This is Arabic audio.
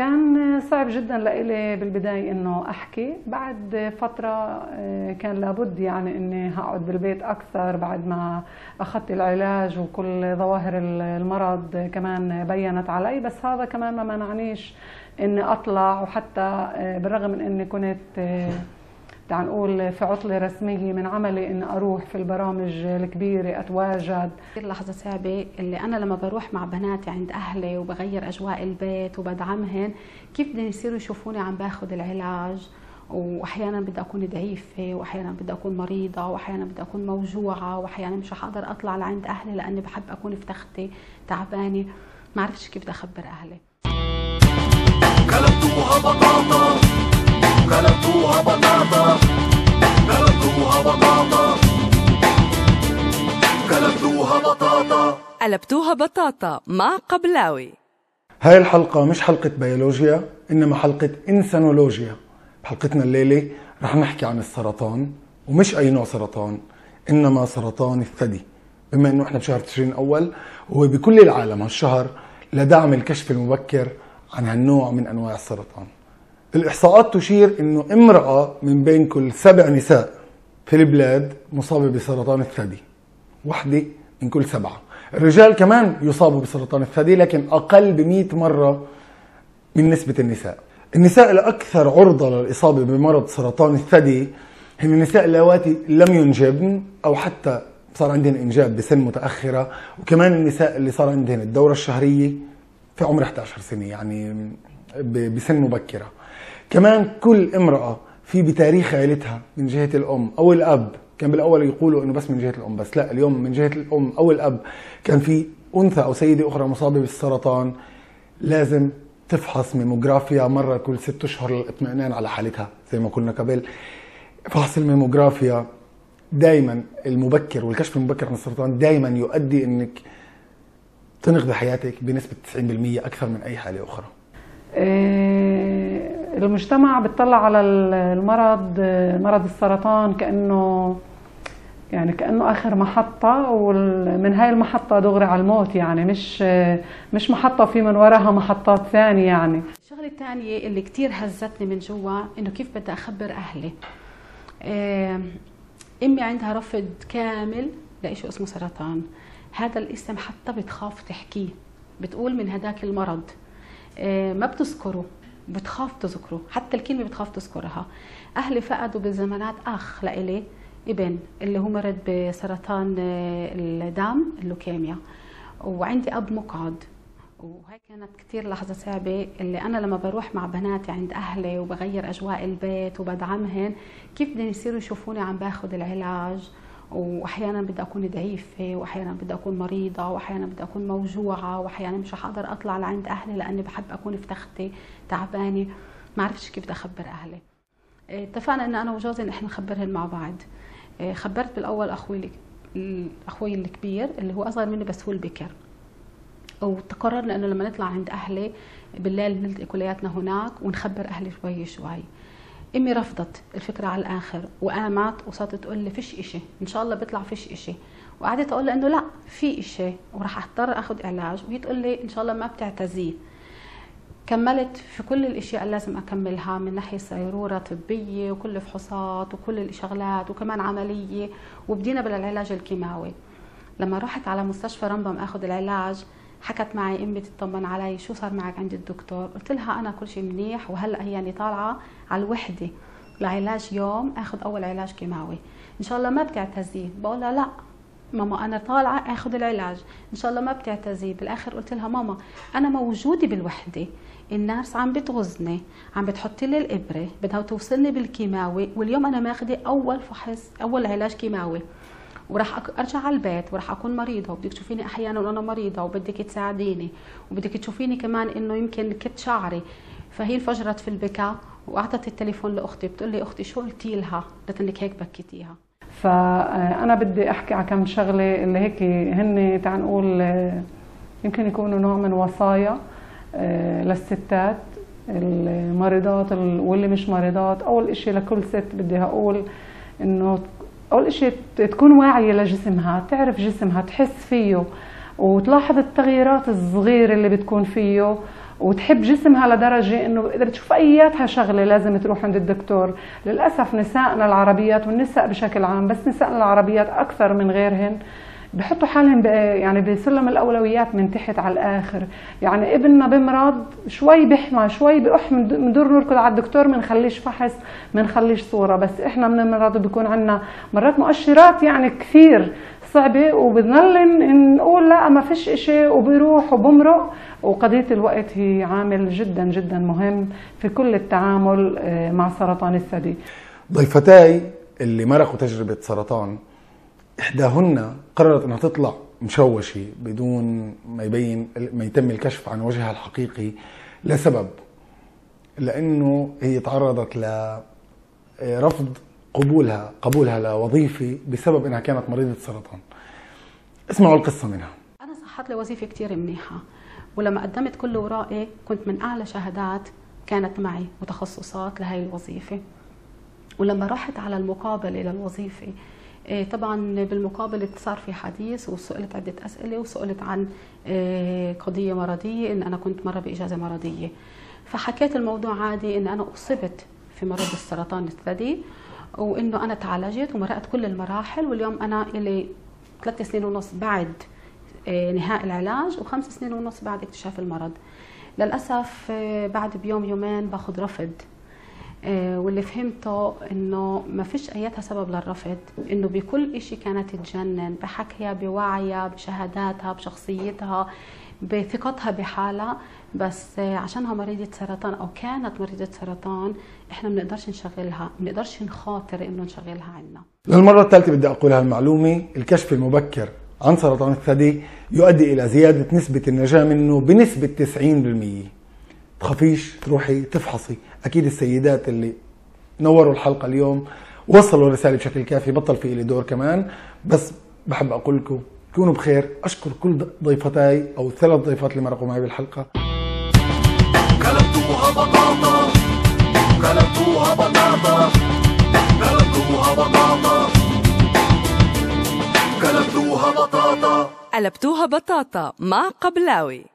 كان صعب جدا لإلي بالبداية إنه أحكي. بعد فترة كان لابد يعني إني هقعد بالبيت أكثر بعد ما أخذت العلاج وكل ظواهر المرض كمان بينت علي، بس هذا كمان ما منعنيش إني أطلع. وحتى بالرغم من إني كنت تعال نقول في عطلة رسمية من عملي إني أروح في البرامج الكبيرة أتواجد. اللحظة صعبة اللي أنا لما بروح مع بناتي عند أهلي وبغير أجواء البيت وبدعمهن، كيف بدهم يصيروا يشوفوني عم باخذ العلاج، وأحيانا بدي أكون ضعيفة، وأحيانا بدي أكون مريضة، وأحيانا بدي أكون موجوعة، وأحيانا مش حقدر أطلع لعند أهلي لأني بحب أكون في تختي تعبانة. ما عرفتش كيف بدي أخبر أهلي. قلبتوها بطاطا، قلبتوها بطاطا، قلبتوها بطاطا، قلبتوها بطاطا، قلبتوها بطاطا مع قبلاوي. هاي الحلقة مش حلقة بيولوجيا، إنما حلقة إنسانولوجيا. بحلقتنا الليلة رح نحكي عن السرطان، ومش أي نوع سرطان، إنما سرطان الثدي. بما إنه إحنا بشهر تشرين الأول، وهو بكل العالم هالشهر لدعم الكشف المبكر عن هالنوع من أنواع السرطان. الإحصاءات تشير إنه امرأة من بين كل 7 نساء في البلاد مصابة بسرطان الثدي، واحدة من كل 7. الرجال كمان يصابوا بسرطان الثدي، لكن أقل ب100 مرة من نسبة النساء. النساء الأكثر عرضة للإصابة بمرض سرطان الثدي هن النساء اللواتي لم ينجبن أو حتى صار عندهن إنجاب بسن متأخرة، وكمان النساء اللي صار عندهن الدورة الشهرية في عمر 11 سنة، يعني بسن مبكرة. كمان كل امرأة في بتاريخ عائلتها من جهة الأم أو الأب، كان بالأول يقولوا إنه بس من جهة الأم، بس لا، اليوم من جهة الأم أو الأب كان في أنثى أو سيدة أخرى مصابة بالسرطان، لازم تفحص ميموغرافيا مرة كل 6 أشهر للاطمئنان على حالتها. زي ما قلنا قبل، فحص الميموغرافيا دائما المبكر والكشف المبكر عن السرطان دائما يؤدي إنك تنقذ حياتك بنسبة 90% أكثر من أي حالة أخرى. المجتمع بتطلع على المرض، مرض السرطان، كأنه آخر محطة، ومن هاي المحطة دغري على الموت، يعني مش محطة في من وراها محطات ثانية. يعني الشغلة الثانية اللي كتير هزتني من جوا إنه كيف بدي أخبر أهلي. أمي عندها رفض كامل لإشي اسمه سرطان. هذا الاسم حتى بتخاف تحكيه، بتقول من هداك المرض، ما بتذكره، بتخاف تذكره، حتى الكلمة بتخاف تذكرها. أهلي فقدوا بالزمانات أخ لإلي، ابن اللي هو مرض بسرطان الدم اللوكيميا، وعندي أب مقعد. وهي كانت كتير لحظة صعبة، اللي أنا لما بروح مع بناتي عند أهلي وبغير أجواء البيت وبدعمهن، كيف بدهم يصيروا يشوفوني عم باخذ العلاج، واحيانا بدي اكون ضعيفه، واحيانا بدي اكون مريضه، واحيانا بدي اكون موجوعه، واحيانا مش حقدر اطلع لعند اهلي لاني بحب اكون في تختي تعبانه. ما عرفتش كيف بدي اخبر اهلي. اتفقنا ان انا وجوزي ان احنا نخبرهن مع بعض. خبرت بالاول اخوي الكبير اللي هو اصغر مني بس هو البكر، وتقررنا انه لما نطلع عند اهلي بالليل نلتقي كلياتنا هناك ونخبر اهلي شوي شوي. امي رفضت الفكره على الاخر، وقامت وصارت تقول لي فيش اشي، ان شاء الله بيطلع فيش اشي. وقعدت اقول لها انه لا، في اشي وراح اضطر اخذ علاج، وهي تقول لي ان شاء الله ما بتعتزيه. كملت في كل الاشياء اللي لازم اكملها من ناحيه صيروره طبيه وكل فحوصات وكل الشغلات وكمان عمليه، وبدينا بالعلاج الكيماوي. لما رحت على مستشفى رمبم اخذ العلاج، حكت معي امي تطمن علي، شو صار معك عند الدكتور؟ قلت لها انا كل شيء منيح، وهلا هي يعني طالعه على الوحده لعلاج يوم، اخذ اول علاج كيماوي، ان شاء الله ما بتعتزيه. بقول لها لا ماما انا طالعه اخذ العلاج، ان شاء الله ما بتعتزيه. بالاخر قلت لها ماما انا موجوده بالوحده، الناس عم بتغزني، عم بتحط لي الابره، بدها توصلني بالكيماوي، واليوم انا ماخذه اول فحص، اول علاج كيماوي، وراح ارجع على البيت وراح اكون مريضه، وبدك تشوفيني احيانا وانا مريضه، وبدك تساعديني، وبدك تشوفيني كمان انه يمكن كت شعري. فهي انفجرت في البكاء، واعطت التليفون لاختي، بتقول لي اختي شو قلتي لها لتنك هيك بكيتيها؟ فانا بدي احكي على كم شغله اللي هيك هن تعال نقول يمكن يكونوا نوع من وصايا للستات المريضات واللي مش مريضات. اول شيء لكل ست بدي اقول انه اول شيء تكون واعيه لجسمها، تعرف جسمها، تحس فيه وتلاحظ التغييرات الصغيره اللي بتكون فيه، وتحب جسمها لدرجة انه قدرت تشوف اياتها شغلة لازم تروح عند الدكتور. للأسف نسائنا العربيات والنساء بشكل عام، بس نسائنا العربيات اكثر من غيرهن، بحطوا حالهم يعني بسلم الاولويات من تحت على الاخر. يعني ابننا بمرض شوي بحمى شوي بأح، بندور نركض على الدكتور، منخليش فحص، منخليش صوره. بس احنا من المرض بيكون عندنا مرات مؤشرات يعني كثير صعبه، وبنضل نقول لا ما فيش اشي، وبيروح وبمرق. وقضيه الوقت هي عامل جدا جدا مهم في كل التعامل مع سرطان الثدي. ضيفتاي اللي مرقوا تجربه سرطان، إحداهن قررت أنها تطلع مشوشة بدون ما يتم الكشف عن وجهها الحقيقي، لسبب لأنه هي تعرضت لرفض قبولها لوظيفة بسبب أنها كانت مريضة سرطان. اسمعوا القصة منها. أنا صحت لي وظيفة كتير منيحة، ولما قدمت كل ورائي كنت من أعلى شهادات كانت معي وتخصصات لهي الوظيفة. ولما رحت على المقابلة للوظيفة، طبعا بالمقابل صار في حديث، وسئلت عدة أسئلة، وسئلت عن قضية مرضية، إن أنا كنت مرة بإجازة مرضية. فحكيت الموضوع عادي، إن أنا أصبت في مرض السرطان الثدي، وإنه أنا تعالجت ومرقت كل المراحل، واليوم أنا إلي 3 سنين ونص بعد نهاء العلاج، و5 سنين ونص بعد اكتشاف المرض. للأسف بعد بيوم يومين باخذ رفض، واللي فهمته انه ما فيش اياتها سبب للرفض، انه بكل اشي كانت تتجنن، بحكيها، بوعيها، بشهاداتها، بشخصيتها، بثقتها بحالها، بس عشانها مريضة سرطان او كانت مريضة سرطان احنا ما بنقدرش نشغلها، ما بنقدرش نخاطر انه نشغلها عنا. للمرة الثالثة بدي اقول هالمعلومة، الكشف المبكر عن سرطان الثدي يؤدي الى زيادة نسبة النجاة منه بنسبة 90%. تخافيش تروحي تفحصي. اكيد السيدات اللي نوروا الحلقه اليوم وصلوا الرساله بشكل كافي، بطل في لي دور كمان، بس بحب اقول لكم كونوا بخير. اشكر كل ضيفتاي او 3 ضيفات اللي مرقوا معي بالحلقه. قلبتوها بطاطا، قلبتوها بطاطا، قلبتوها بطاطا، قلبتوها بطاطا، قلبتوها بطاطا مع قبلاوي.